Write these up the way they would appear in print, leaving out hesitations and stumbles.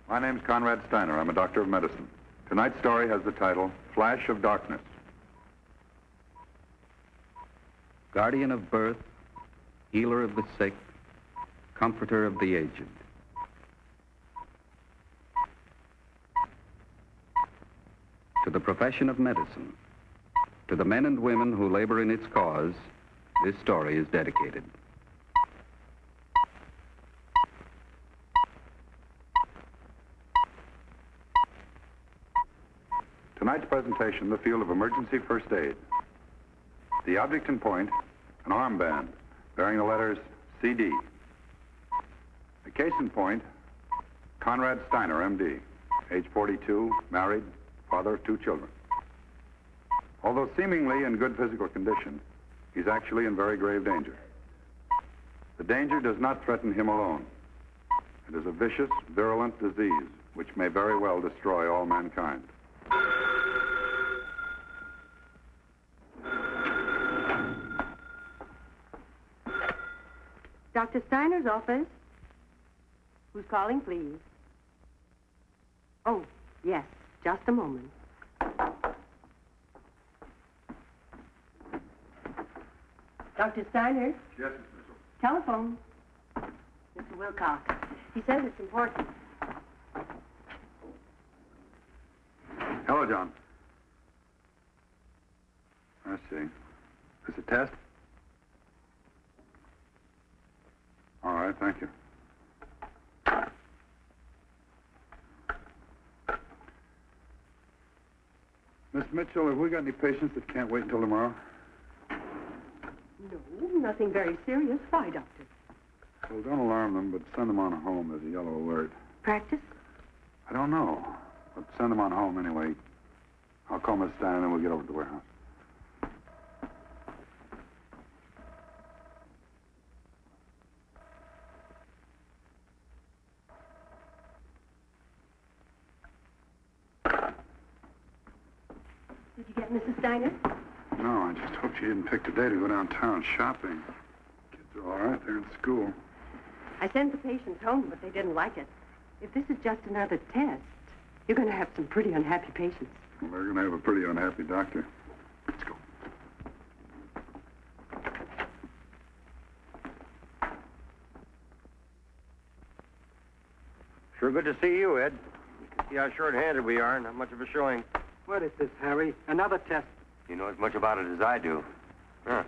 My name's Conrad Styner. I'm a doctor of medicine. Tonight's story has the title, Flash of Darkness. Guardian of birth, healer of the sick, comforter of the aged. To the profession of medicine, to the men and women who labor in its cause, this story is dedicated. Tonight's presentation, the field of emergency first aid. The object in point, an armband bearing the letters CD. The case in point, Conrad Styner, MD, age 42, married, father of 2 children. Although seemingly in good physical condition, he's actually in very grave danger. The danger does not threaten him alone. It is a vicious, virulent disease which may very well destroy all mankind. Dr. Steiner's office. Who's calling, please? Oh, yes, just a moment. Dr. Styner? Yes, Miss Mitchell. Telephone. Mr. Wilcox. He says it's important. Hello, John. I see. Is this a test? All right, thank you. Miss Mitchell, have we got any patients that can't wait until tomorrow? No, nothing very serious. Why, Doctor? Well, don't alarm them, but send them on home. There's a yellow alert. Practice? I don't know, but send them on home anyway. I'll call Miss Stein and then we'll get over to the warehouse. Did you get Mrs. Steiner? No, I just hope she didn't pick today to go downtown shopping. Kids are all right. They're in school. I sent the patients home, but they didn't like it. If this is just another test, you're going to have some pretty unhappy patients. Well, they're going to have a pretty unhappy doctor. Let's go. Sure good to see you, Ed. You can see how short-handed we are. Not much of a showing. What is this, Harry? Another test? You know as much about it as I do. Huh.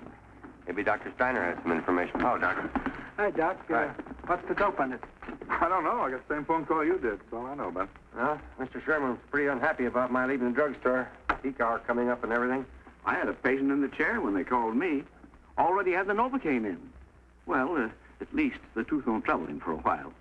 Maybe Dr. Steiner has some information. Oh, Doctor. Hi, Doc. Hi. What's the dope on it? I don't know. I got the same phone call you did. That's all I know about. Well, Mr. Sherman's pretty unhappy about my leaving the drugstore. Peak hour coming up and everything. I had a patient in the chair when they called me. Already had the Novocaine in. Well, at least the tooth won't trouble him for a while.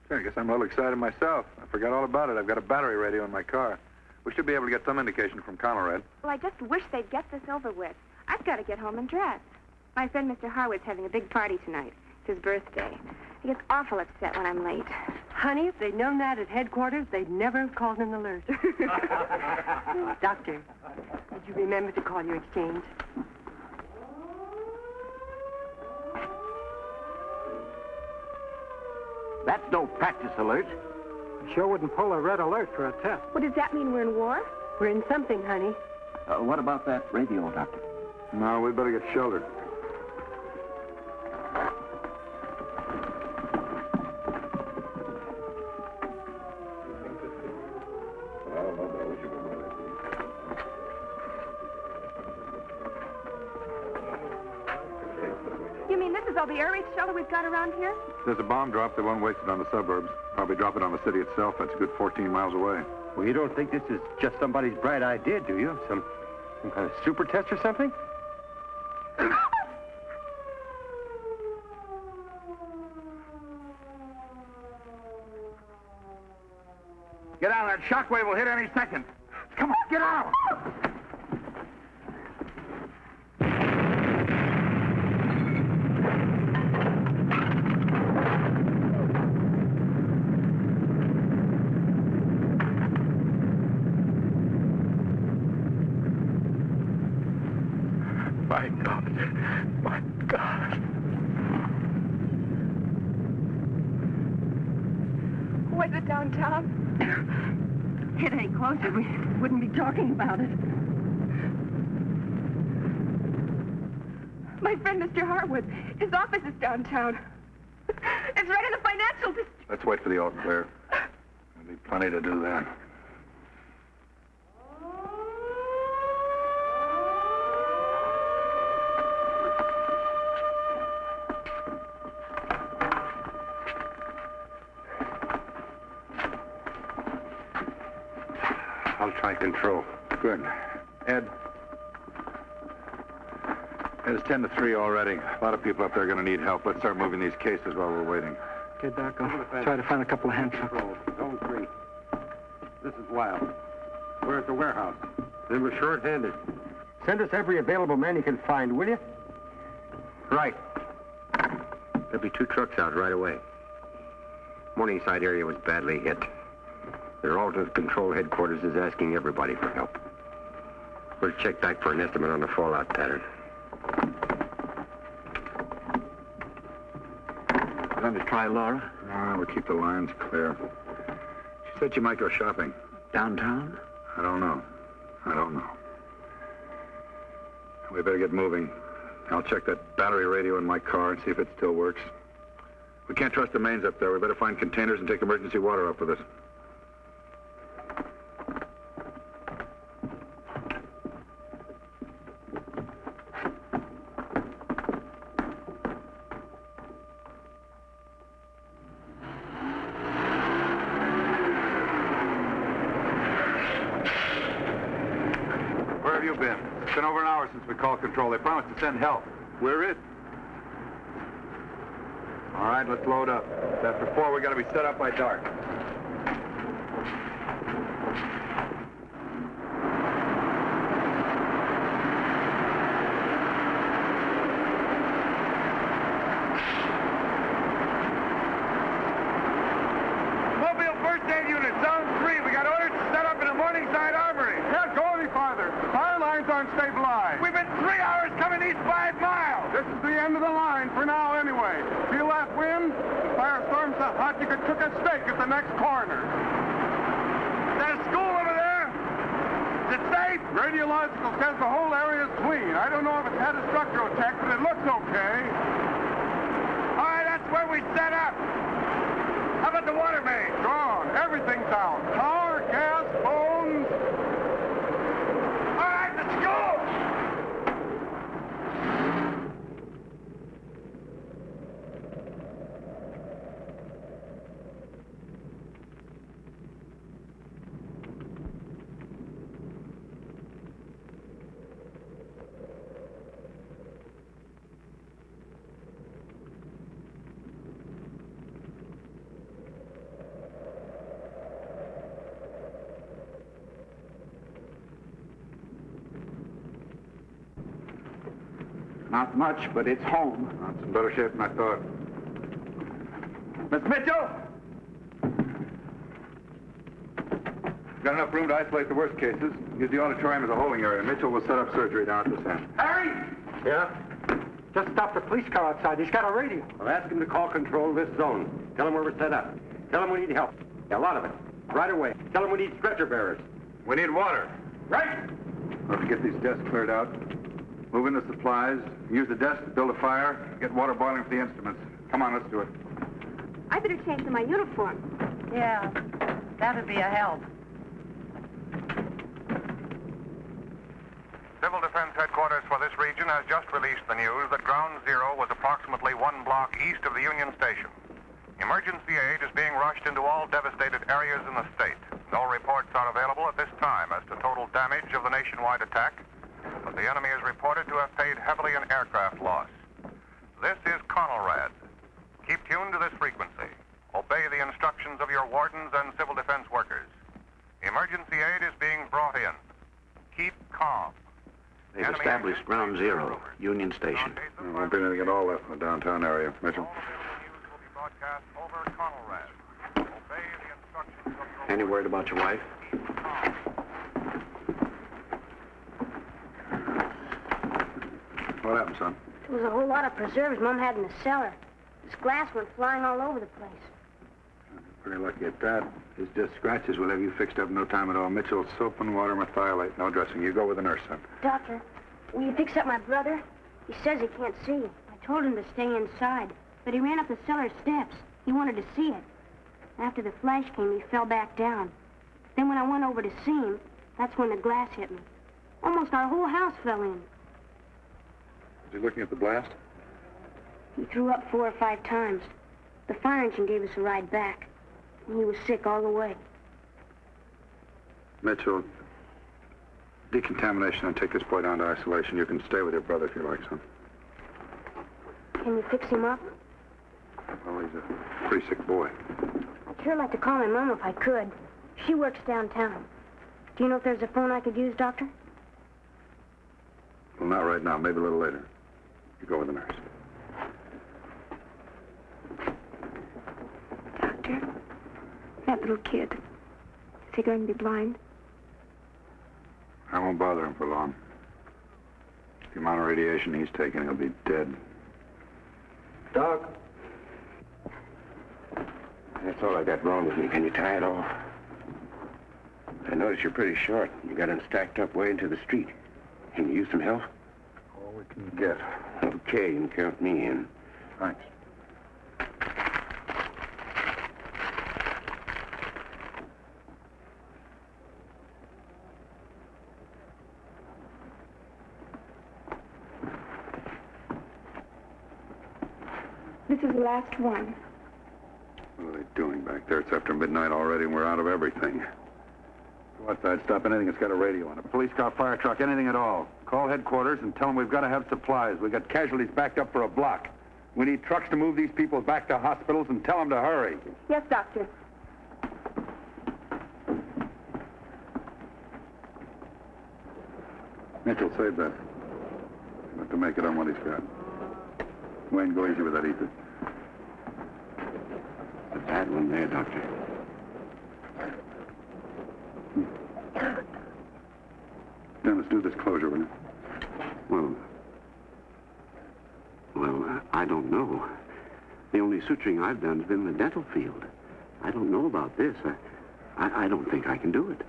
I guess I'm a little excited myself. I forgot all about it. I've got a battery radio in my car. We should be able to get some indication from Conrad. Well, I just wish they'd get this over with. I've got to get home and dress. My friend Mr. Harwood's having a big party tonight. It's his birthday. He gets awful upset when I'm late. Honey, if they'd known that at headquarters, they'd never have called an alert. Doctor, did you remember to call your exchange? That's no practice alert. Sure wouldn't pull a red alert for a test. Well, does that mean we're in war? We're in something, honey. What about that radio, Doctor? No, we'd better get sheltered. You mean this is all the air raid shelter we've got around here? There's a bomb drop. They won't waste it on the suburbs. Probably drop it on the city itself. That's a good 14 miles away. Well, you don't think this is just somebody's bright idea, do you? Some kind of super test or something? Get out. That shockwave will hit any second. Come on, get out. My God. My God. Was it downtown? Hit any closer, we wouldn't be talking about it. My friend, Mr. Harwood, his office is downtown. It's right in the financial district. Let's wait for the all clear. There'll be plenty to do then. I'll try control. Good. Ed. It's 10 to 3 already. A lot of people up there are going to need help. Let's start moving these cases while we're waiting. Okay, Doc, I'll try to find a couple of handcuffs. Zone 3. This is Wild. We're at the warehouse. Then we're short-handed. Send us every available man you can find, will you? Right. There'll be 2 trucks out right away. Morningside area was badly hit. Their alternate control headquarters is asking everybody for help. We'll check back for an estimate on the fallout pattern. Going to try Laura? No, we'll keep the lines clear. She said she might go shopping. Downtown? I don't know. We better get moving. I'll check that battery radio in my car and see if it still works. We can't trust the mains up there. We better find containers and take emergency water up with us. Where have you been? It's been over an hour since we called control. They promised to send help. We're it. All right, let's load up. It's after 4. We got to be set up by dark. Mobile first aid unit, zone 3. We got orders to set up in the Morningside Armory. Can't go any farther. The fire lines aren't stabilized. We've been 3 hours coming these 5 miles. This is the end of the line for now anyway. Feel that wind? The firestorm's so hot you could cook a steak at the next corner. Is that a school over there? Is it safe? Radiological says the whole area's clean. I don't know if it's had a structural check, but it looks okay. All right, that's where we set up. How about the water main? Gone. Everything's out. Power, gas, phones. All right, let's go! Not much, but it's home. It's in better shape than I thought. Miss Mitchell? Got enough room to isolate the worst cases. Use the auditorium as a holding area. Mitchell will set up surgery down at this end. Harry! Yeah? Just stopped the police car outside. He's got a radio. Well, ask him to call control of this zone. Tell him where we're set up. Tell him we need help. A lot of it. Right away. Tell him we need stretcher bearers. We need water. Right? We'll have to get these desks cleared out. Move in the supplies. Use the desk to build a fire. Get water boiling for the instruments. Come on, let's do it. I better change to my uniform. Yeah, that'd be a help. Civil Defense Headquarters for this region has just released the news that Ground Zero was approximately 1 block east of the Union Station. Emergency aid is being rushed into all devastated areas in the state. No reports are available at this time as to total damage of the nationwide attack, but the enemy is reported to have paid heavily in aircraft loss. This is Conelrad. Keep tuned to this frequency. Obey the instructions of your wardens and civil defense workers. Emergency aid is being brought in. Keep calm. They've established Ground Zero, Union Station. There won't be anything at all left in the downtown area, Mitchell. All news will be broadcast over Conelrad. Obey the instructions of your Any word about your wife? What happened, son? There was a whole lot of preserves Mom had in the cellar. This glass went flying all over the place. Pretty lucky at that. It's just scratches. We'll have you fixed up in no time at all. Mitchell, soap and water, methylate, no dressing. You go with the nurse, son. Doctor, will you fix up my brother? He says he can't see. I told him to stay inside, but he ran up the cellar steps. He wanted to see it. After the flash came, he fell back down. Then when I went over to see him, that's when the glass hit me. Almost our whole house fell in. Was he looking at the blast? He threw up 4 or 5 times. The fire engine gave us a ride back. And he was sick all the way. Mitchell, decontamination and take this boy down to isolation. You can stay with your brother if you like, son. Can you fix him up? Well, he's a pretty sick boy. I'd sure like to call my mom if I could. She works downtown. Do you know if there's a phone I could use, Doctor? Well, not right now. Maybe a little later. You go with the nurse. Doctor, that little kid, is he going to be blind? I won't bother him for long. The amount of radiation he's taking, he'll be dead. Doc. That's all I got wrong with me. Can you tie it off? I notice you're pretty short. You got him stacked up way into the street. Can you use some help? All we can get. Okay, you can count me in. Thanks. This is the last one. What are they doing back there? It's after midnight already, and we're out of everything. Go outside, stop anything that's got a radio on it. Police car, fire truck, anything at all. Call headquarters and tell them we've got to have supplies. We've got casualties backed up for a block. We need trucks to move these people back to hospitals, and tell them to hurry. Yes, Doctor. Mitchell, save that. We'll have to make it on what he's got. Wayne, go easy with that ether. A bad one there, Doctor. Dennis, do this closure, will you? Well, I don't know. The only suturing I've done has been in the dental field. I don't know about this. I don't think I can do it.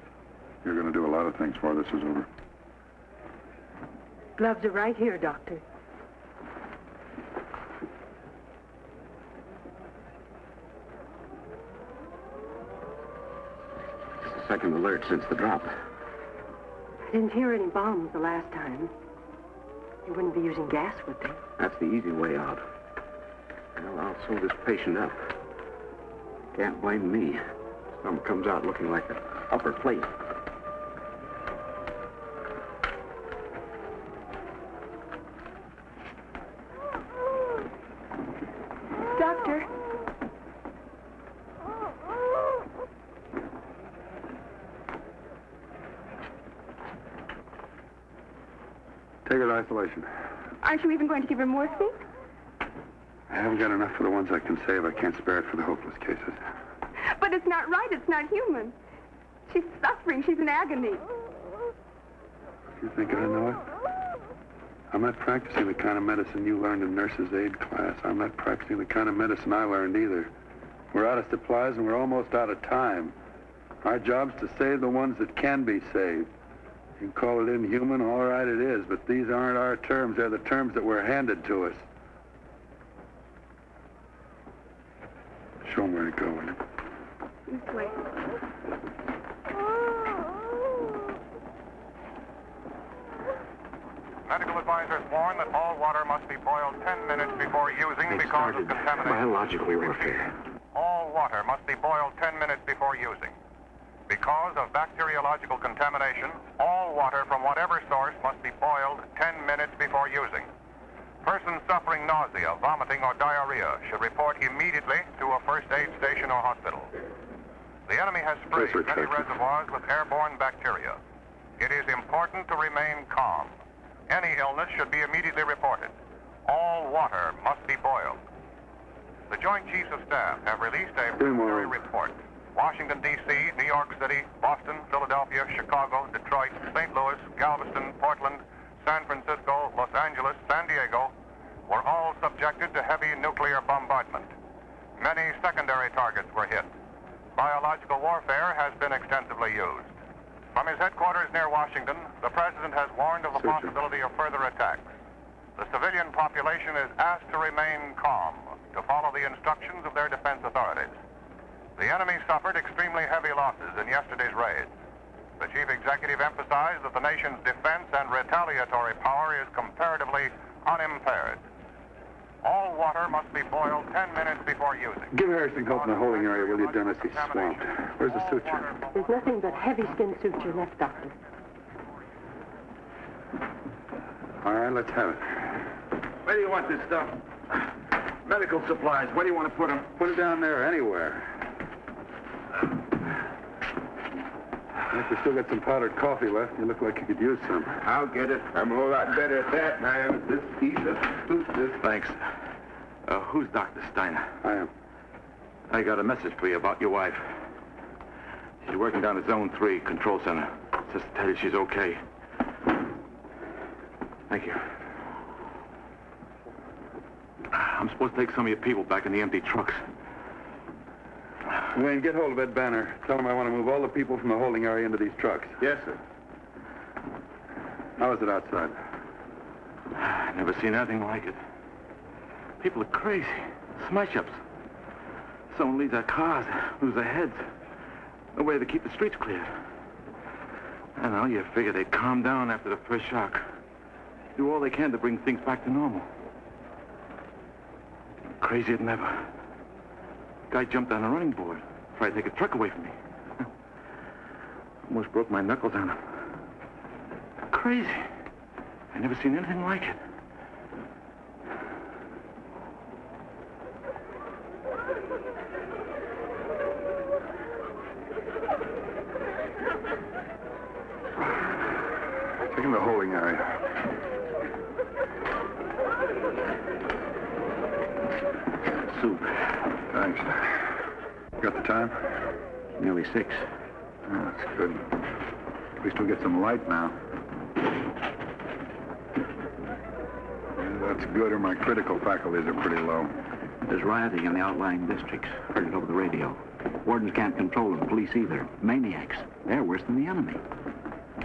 You're going to do a lot of things before this is over. Gloves are right here, Doctor. It's the second alert since the drop. I didn't hear any bombs the last time. They wouldn't be using gas, would they? That's the easy way out. Well, I'll sew this patient up. Can't blame me. Some comes out looking like an upper plate. Doctor. Take her to isolation. Aren't you even going to give her morphine? I haven't got enough for the ones I can save. I can't spare it for the hopeless cases. But it's not right. It's not human. She's suffering. She's in agony. You think I know it? I'm not practicing the kind of medicine you learned in nurse's aid class. I'm not practicing the kind of medicine I learned either. We're out of supplies and we're almost out of time. Our job's to save the ones that can be saved. You can call it inhuman, all right it is, but these aren't our terms. They're the terms that were handed to us. Show them where to go, will you? This way. Medical advisors warn that all water must be boiled 10 minutes before using They because of started contamination. biological warfare. All water must be boiled 10 minutes before using. Because of bacteriological contamination, all water from whatever source must be boiled 10 minutes before using. Persons suffering nausea, vomiting, or diarrhea should report immediately to a first aid station or hospital. The enemy has sprayed many reservoirs with airborne bacteria. It is important to remain calm. Any illness should be immediately reported. All water must be boiled. The Joint Chiefs of Staff have released a preliminary report. Washington, D.C., New York City, Boston, Philadelphia, Chicago, Detroit, St. Louis, Galveston, Portland, San Francisco, Los Angeles, San Diego were all subjected to heavy nuclear bombardment. Many secondary targets were hit. Biological warfare has been extensively used. From his headquarters near Washington, the president has warned of the possibility of further attacks. The civilian population is asked to remain calm, to follow the instructions of their defense authorities. The enemy suffered extremely heavy losses in yesterday's raids. The chief executive emphasized that the nation's defense and retaliatory power is comparatively unimpaired. All water must be boiled 10 minutes before using. Give Harrison help in the holding area, will you, Dennis? He's swamped. Where's the suture? There's nothing but heavy skin suture left, Doctor. All right, let's have it. Where do you want this stuff? Medical supplies. Where do you want to put them? Put it down there, anywhere. I think we still got some powdered coffee left. You look like you could use some. I'll get it. I'm a whole lot better at that than I am at this piece of this. Thanks. Who's Dr. Styner? I am. I got a message for you about your wife. She's working down at Zone 3, Control Center. Just to tell you she's okay. Thank you. I'm supposed to take some of your people back in the empty trucks. Wayne, get hold of Ed Banner. Tell him I want to move all the people from the holding area into these trucks. Yes, sir. How is it outside? I've never seen anything like it. People are crazy. Smash-ups. Someone leaves their cars, lose their heads. No way to keep the streets clear. I know, you figure they'd calm down after the first shock. Do all they can to bring things back to normal. Crazier than ever. Guy jumped on a running board, tried to take a truck away from me. Almost broke my knuckles on him. Crazy. I never seen anything like it. Checking the holding area. Soup. Thanks. Got the time? Nearly 6. Oh, that's good. At least we'll get some light now. Yeah, that's good, or my critical faculties are pretty low. There's rioting in the outlying districts. Heard it over the radio. Wardens can't control them, police either. Maniacs. They're worse than the enemy. The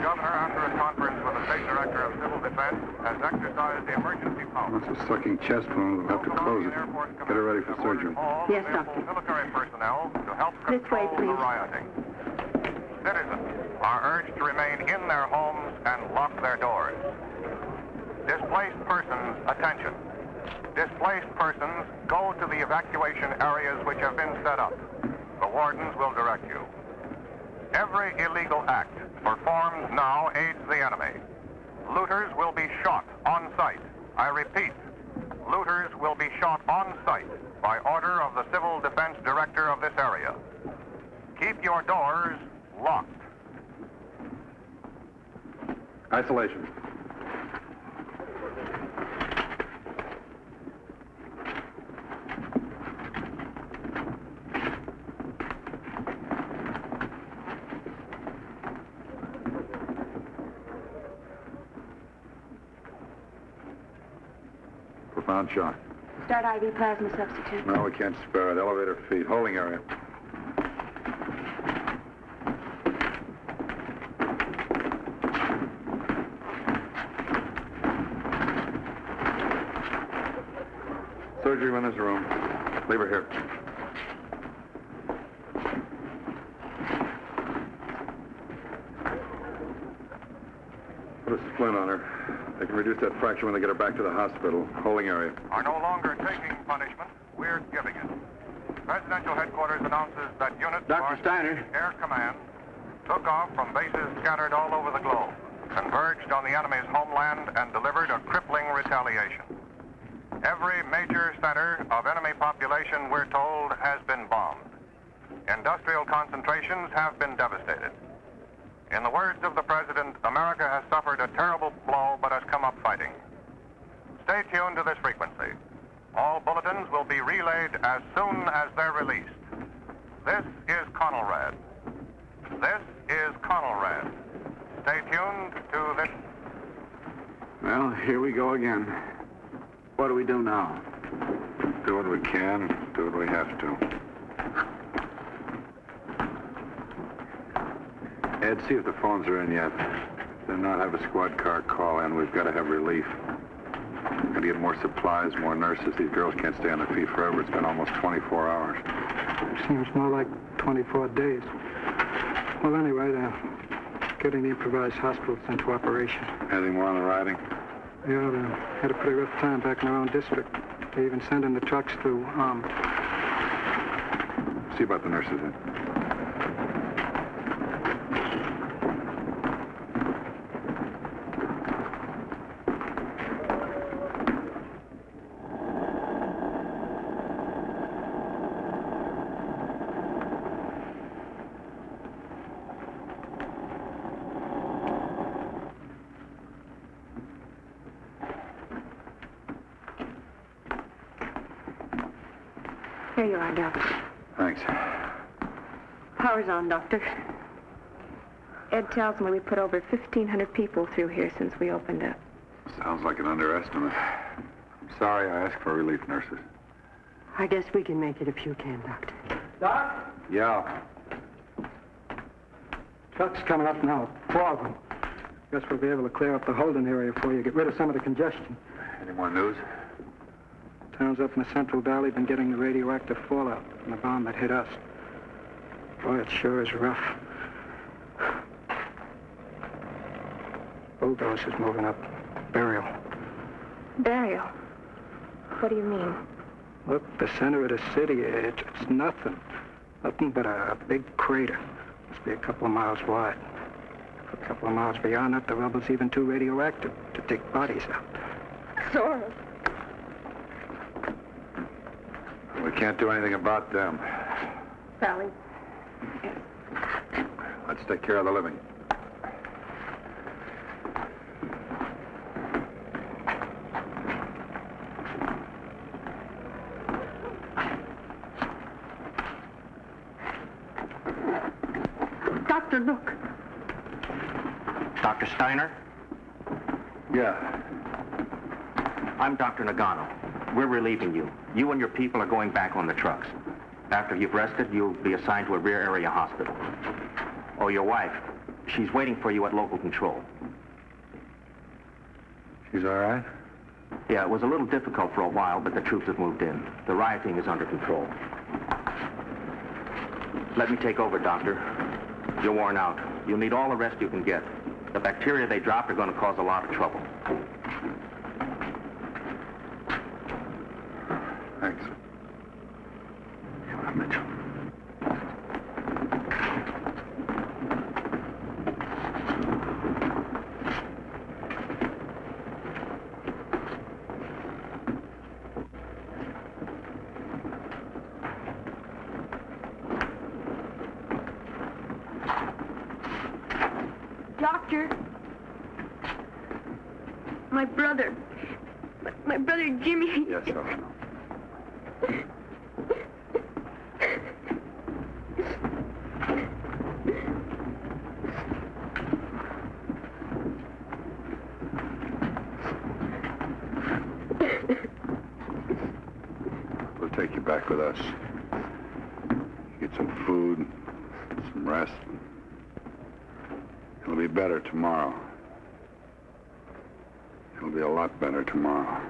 governor, after a conference with the state director of civil defense, has exercised the emergency power. That's a sucking chest wound. We'll have to close it. Get her ready for surgery. Yes, Doctor. Military personnel to help This way, control the please. rioting. Citizens are urged to remain in their homes and lock their doors. Displaced persons, attention. Displaced persons, go to the evacuation areas which have been set up. The wardens will direct you. Every illegal act performed now aids the enemy. Looters will be shot on sight. I repeat, looters will be shot on sight by order of the Civil Defense Director of this area. Keep your doors locked. Isolation. Profound shock. Start IV plasma substitute. No, we can't spare it. Elevator feet. Holding area. Surgery in this room. Leave her here. Put a splint on her. They can reduce that fracture when they get her back to the hospital. Holding area. Are no longer taking punishment, we're giving it. Presidential headquarters announces that units Dr. of Styner. Air Command took off from bases scattered all over the globe, converged on the enemy's homeland, and delivered a crippling retaliation. Every major center of enemy population, we're told, has been bombed. Industrial concentrations have been devastated. In the words of the President, America has suffered a terrible blow, but has come up fighting. Stay tuned to this frequency. All bulletins will be relayed as soon as they're released. This is Conelrad. This is Conelrad. Stay tuned to this. Well, here we go again. What do we do now? Do what we can, do what we have to. Ed, see if the phones are in yet. If they're not, have a squad car call in. We've got to have relief. Got to get more supplies, more nurses. These girls can't stay on their feet forever. It's been almost 24 hours. Seems more like 24 days. Well, anyway, they're getting the improvised hospitals into operation. Anything more on the riding? Yeah, they had a pretty rough time back in their own district. They even sent in the trucks to, See about the nurses then. Here you are, Doctor. Thanks. Power's on, Doctor. Ed tells me we put over 1,500 people through here since we opened up. Sounds like an underestimate. I'm sorry I asked for relief nurses. I guess we can make it if you can, Doctor. Doc? Yeah. Trucks coming up now. 4 of them. Guess we'll be able to clear up the holding area for you, get rid of some of the congestion. Any more news? Towns up in the Central Valley been getting the radioactive fallout from the bomb that hit us. Boy, it sure is rough. Bulldozers moving up. Burial. Burial? What do you mean? Look, the center of the city, it's nothing. Nothing but a big crater. Must be a couple of miles wide. A couple of miles beyond that, the rubble's even too radioactive to dig bodies out. Sorrow. We can't do anything about them. Sally. Let's take care of the living. Doctor, look. Dr. Styner? Yeah. I'm Dr. Nagano. We're relieving you. You and your people are going back on the trucks. After you've rested, you'll be assigned to a rear area hospital. Oh, your wife. She's waiting for you at local control. She's all right? Yeah, it was a little difficult for a while, but the troops have moved in. The rioting is under control. Let me take over, Doctor. You're worn out. You'll need all the rest you can get. The bacteria they dropped are going to cause a lot of trouble. Thanks. Come on, Mitchell. Doctor. My brother. My brother Jimmy. Yes, sir. We'll take you back with us. Get some food, some rest. It'll be better tomorrow. It'll be a lot better tomorrow.